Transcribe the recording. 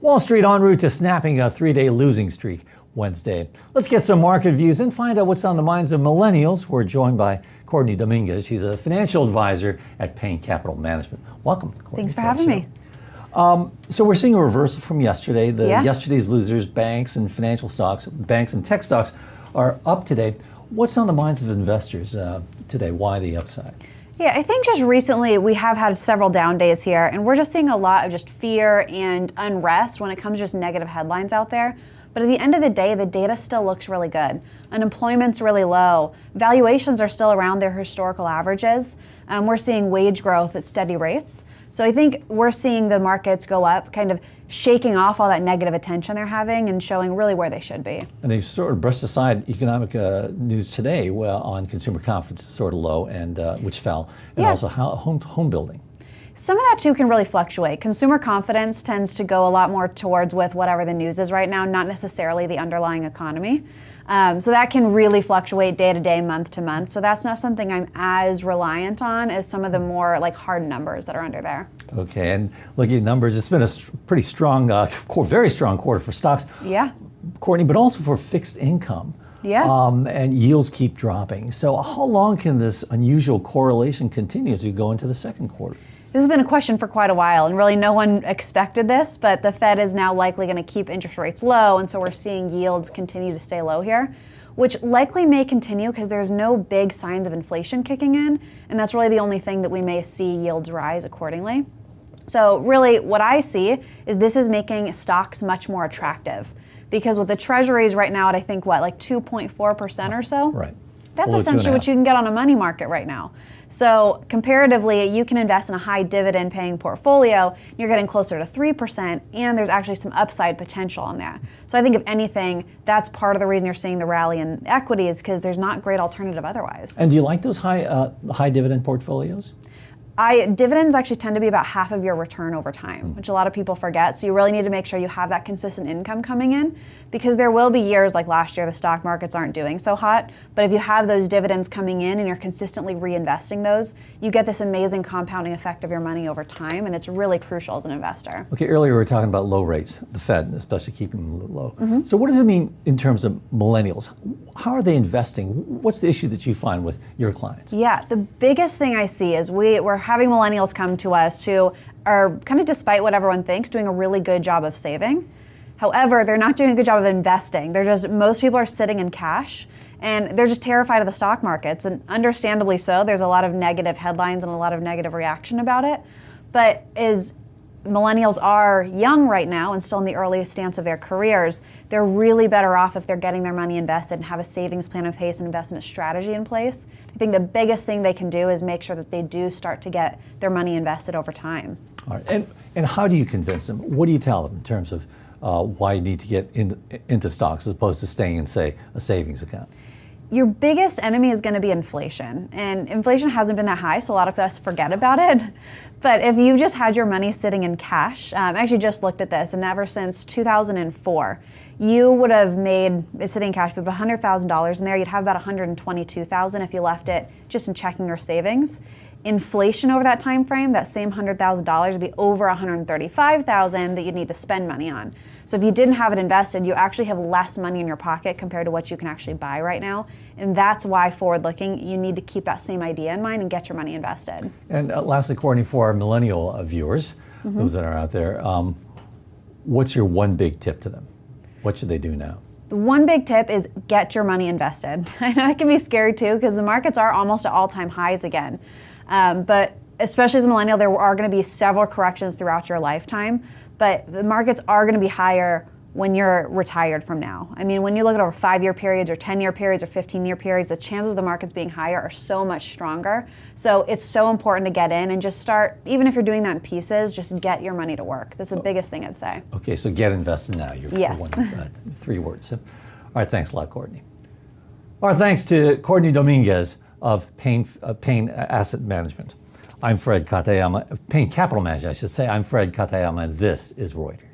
Wall Street en route to snapping a three-day losing streak Wednesday. Let's get some market views and find out what's on the minds of millennials. We're joined by Courtney Dominguez. She's a financial advisor at Payne Capital Management. Welcome, Courtney. Thanks for having me. So we're seeing a reversal from yesterday. Yesterday's losers, banks and financial stocks, banks and tech stocks are up today. What's on the minds of investors today? Why the upside? Yeah, I think just recently we have had several down days here, and we're just seeing a lot of just fear and unrest when it comes to just negative headlines out there. But at the end of the day, the data still looks really good. Unemployment's really low. Valuations are still around their historical averages. We're seeing wage growth at steady rates. So I think we're seeing the markets go up, kind of shaking off all that negative attention they're having and showing really where they should be. And they sort of brushed aside economic news today on consumer confidence, sort of low, and which fell, and also home building. Some of that too can really fluctuate. Consumer confidence tends to go a lot more towards with whatever the news is right now, not necessarily the underlying economy. So that can really fluctuate day to day, month to month. So that's not something I'm as reliant on as some of the more like hard numbers that are under there. Okay, and looking at numbers, it's been a pretty strong, very strong quarter for stocks. Yeah. Courtney, but also for fixed income. Yeah. And yields keep dropping. So how long can this unusual correlation continue as we go into the second quarter? This has been a question for quite a while, and really no one expected this, but the Fed is now likely going to keep interest rates low, and so we're seeing yields continue to stay low here, which likely may continue because there's no big signs of inflation kicking in, and that's really the only thing that we may see yields rise accordingly. So really what I see is this is making stocks much more attractive, because with the treasuries right now at I think like 2.4% or so. Right. That's essentially what you can get on a money market right now. So comparatively, you can invest in a high dividend paying portfolio, you're getting closer to 3%, and there's actually some upside potential on that. So I think if anything, that's part of the reason you're seeing the rally in equities, because there's not great alternative otherwise. And do you like those high dividend portfolios? Dividends actually tend to be about half of your return over time, which a lot of people forget. So you really need to make sure you have that consistent income coming in, because there will be years like last year the stock markets aren't doing so hot. But if you have those dividends coming in and you're consistently reinvesting those, you get this amazing compounding effect of your money over time, and it's really crucial as an investor. Okay, earlier we were talking about low rates, the Fed especially keeping them low. So what does it mean in terms of millennials? How are they investing? What's the issue that you find with your clients? Yeah, the biggest thing I see is we're having millennials come to us who are kind of, despite what everyone thinks, doing a really good job of saving. However, they're not doing a good job of investing. Most people are sitting in cash, and they're just terrified of the stock markets, and understandably so. There's a lot of negative headlines and a lot of negative reaction about it. But as millennials are young right now and still in the earliest stance of their careers, they're really better off if they're getting their money invested and have a savings plan in place and investment strategy in place. I think the biggest thing they can do is make sure that they do start to get their money invested over time. All right. And how do you convince them? What do you tell them in terms of why you need to get into stocks as opposed to staying in, say, a savings account? Your biggest enemy is going to be inflation, and inflation hasn't been that high, so a lot of us forget about it. But if you just had your money sitting in cash, I actually just looked at this, and ever since 2004, you would have made, sitting in cash, about $100,000 in there. You'd have about $122,000 if you left it just in checking or savings. Inflation over that time frame, that same $100,000 would be over $135,000 that you'd need to spend money on. So if you didn't have it invested, you actually have less money in your pocket compared to what you can actually buy right now. And that's why forward looking, you need to keep that same idea in mind and get your money invested. And lastly, Courtney, for our millennial viewers, those that are out there, what's your one big tip to them? What should they do now? The one big tip is get your money invested. I know it can be scary too, because the markets are almost at all-time highs again. But especially as a millennial, there are going to be several corrections throughout your lifetime, but the markets are going to be higher when you're retired from now. I mean, when you look at over 5-year periods or 10-year periods or 15-year periods, the chances of the markets being higher are so much stronger. So it's so important to get in and just start, even if you're doing that in pieces, just get your money to work. That's the biggest thing I'd say. Okay, so get invested now. Yes. 3 words. All right, thanks a lot, Courtney. Our thanks to Courtney Dominguez of Payne Asset Management. I'm Fred Katayama, Payne Capital Management, I should say. I'm Fred Katayama, and this is Reuters.